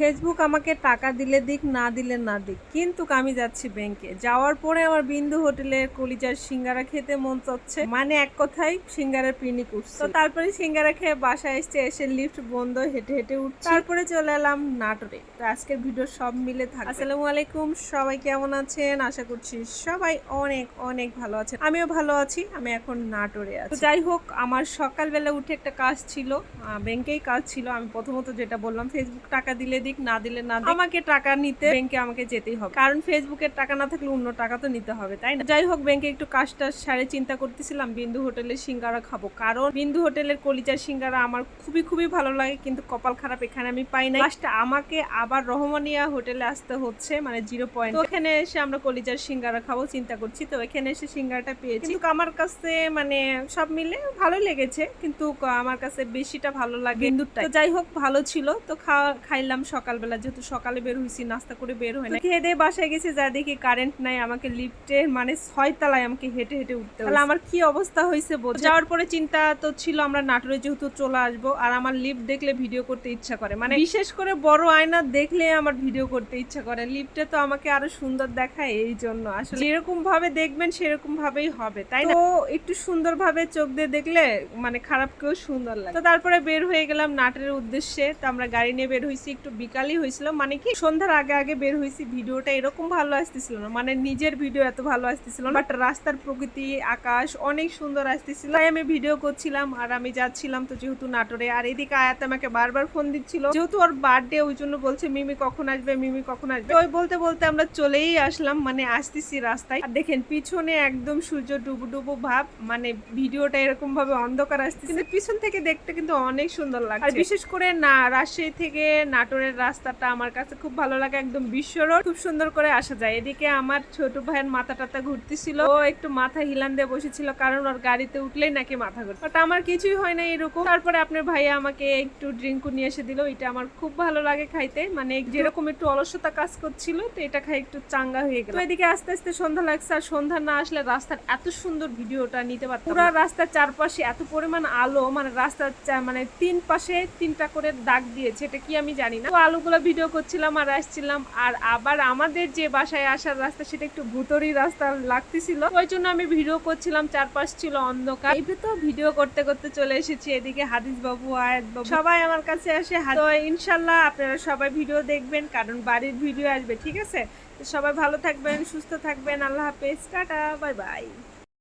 Facebook আমাকে টাকা দিলে দিক, না দিলে না দিক, কিন্তু আমি যাচ্ছি ব্যাংকে। যাওয়ার পরে আমার বিন্দু হোটেলের কলিজার সিঙ্গারা খেতে মন চাচ্ছে, মানে এক কথায় সিঙ্গারার পিনিক উঠছে। তো তারপরে সিঙ্গারা খেয়ে বাসায় এসে লিফট বন্ধ, হেঁটে হেঁটে উঠছি। তারপরে চলে এলাম নাটোরে। তো আজকের ভিডিও সব মিলে থাকবে। আসসালামু আলাইকুম, সবাই কেমন আছেন? আশা করছি সবাই অনেক অনেক ভালো আছেন। আমিও ভালো আছি। আমি এখন নাটোরে আছি। তো যাই হোক, আমার সকালবেলা উঠে একটা কাজ ছিল, ব্যাংকেই কাজ ছিল। আমি প্রথমত যেটা বললাম, ফেসবুক টাকা দিলে দিক, না দিলে না দিক, আমাকে টাকা নিতে ব্যাংকে আমাকে যেতেই হবে, কারণ ফেসবুকের টাকা না থাকলে অন্য টাকা তো নিতে হবে, তাই না? যাই হোক, ব্যাংকে একটু কাজটা সারে চিন্তা করতেছিলাম বিন্দু হোটেলের সিঙ্গারা খাবো, কারণ বিন্দু হোটেলের কলিজার সিঙ্গারা আমার খুবই খুবই ভালো লাগে, কিন্তু কপাল খারাপ, এখানে আমি পাই না। লাস্টে আমাকে আবার রহমানিয়া হোটেলে আসতে হচ্ছে, মানে 0 পয়েন্ট। তো ওখানে এসে আমরা কলিজার সিঙ্গারা খাবো চিন্তা করছি। তো এখানে এসে সিঙ্গারাটা পেয়েছি, কিন্তু আমার কাছে মানে সব মিলে ভালোই লেগেছে, কিন্তু আমার কাছে বেশিটা ভালো লাগে বিন্দুরটা। তো যাই হোক, ভালো ছিল। তো খাইলাম সকালবেলা, যেহেতু সকালে বের হয়েছি, নাস্তা করে বের হয় না। খেয়ে দিয়ে বাসায় গেছি, যা দেখি কারেন্ট নাই। আমাকে লিফটে মানে 6 তলায় আমাকে হেঁটে হেঁটে উঠতে, তাহলে আমার কি অবস্থা হয়েছে বোঝা। যাওয়ার পরে চিন্তা তো ছিল আমরা নাটোরে যেহেতু চলে আসবো, আর আমার লিফট দেখলে ভিডিও করতে ইচ্ছা করে, মানে বিশেষ করে বড় আয়না দেখলে আমার ভিডিও করতে ইচ্ছা করে। লিফটে তো আমাকে আরো সুন্দর দেখায়, এই জন্য আসলে যেরকম ভাবে দেখবেন সেরকম ভাবেই হবে, তাই না? তো একটু সুন্দর ভাবে চোখ দিয়ে দেখলে মানে খারাপকেও সুন্দর লাগে। তো তারপরে বের হয়ে গেলাম নাটোরের উদ্দেশ্যে। তো আমরা গাড়ি নিয়ে বের হয়েছি, একটু বিকালই হয়েছিল, মানে কি সন্ধ্যার আগে আগে বের হয়েছি। ভিডিওটা এরকম ভালো আসতেছিল না, মানে নিজের ভিডিও এত ভালো আসতেছিল না, বাট রাস্তার প্রকৃতি আকাশ অনেক সুন্দর আসতেছিল, তাই আমি ভিডিও করছিলাম। আর আমি যাচ্ছিলাম তো যেহেতু নাটোরে, আর এদিকে আয়াত আমাকে বারবার ফোন দিচ্ছিল, যেহেতু ওর বার্থডে, ওই জন্য বলছে মিমি কখন আসবে, মিমি কখন আসবে। ওই বলতে বলতে আমরা চলেই আসলাম, মানে আসতেছি রাস্তায়। আর দেখেন পিছনে একদম সূর্য ডুবু ডুবু ভাব, মানে ভিডিওটা এরকম ভাবে অন্ধকার আসতেছে, কিন্তু পিছন থেকে দেখতে কিন্তু অনেক সুন্দর লাগে। আর বিশেষ করে না রাজশাহী থেকে নাটোরের রাস্তাটা আমার কাছে খুব ভালো লাগে, একদম বিশ্ব রোড, খুব সুন্দর করে আসা যায়। এদিকে আমার ছোট ভাইয়ের মাথা টাথা ঘুরতেছিল, ও একটু মাথা হিলান দিয়ে বসেছিল, কারণ ওর গাড়িতে উঠলেই নাকি মাথা ঘুরছে, বাট আমার কিছুই হয় না এরকম। তারপরে আপনার ভাইয়া আমাকে একটু ড্রিঙ্কও নিয়ে এসে দিল, এটা আমার খুব ভালো লাগে খাইতে, মানে যেরকম একটু অলসতা কাজ করছিল, তো এটা খাই একটু চাঙ্গা হয়ে গেল। তো এদিকে আস্তে আস্তে সন্ধ্যা লাগছে, আর সন্ধ্যা না আসলে রাস্তার এত সুন্দর ভিডিওটা নিতে পারতাম। পুরো রাস্তার চারপাশে এত পরিমাণ আলো, মানে রাস্তার মানে 3 পাশে 3টা করে দাগ দিয়েছে, এটা কি আমি জানি না। তো আলোগুলো ভিডিও করছিলাম আর আসছিলাম। আর আবার আমাদের যে বাসায় আসার রাস্তা, সেটা একটু ভুতরি রাস্তা লাগতেছিল, ওই জন্য আমি ভিডিও করছিলাম, চারপাশ ছিল অন্ধকার। এই তো ভিডিও করতে করতে চলে এসেছি এদিকে। হাদিস বাবু, আয়াত বাবু সবাই আমার কাছে আসে। তো ইনশাল্লাহ আপনারা সবাই ভিডিও দেখবেন, কারণ বাড়ির ভিডিও আসবে, ঠিক আছে? সবাই ভালো থাকবেন, সুস্থ থাকবেন, আল্লাহ হাফেজ, টাটা, বাই বাই।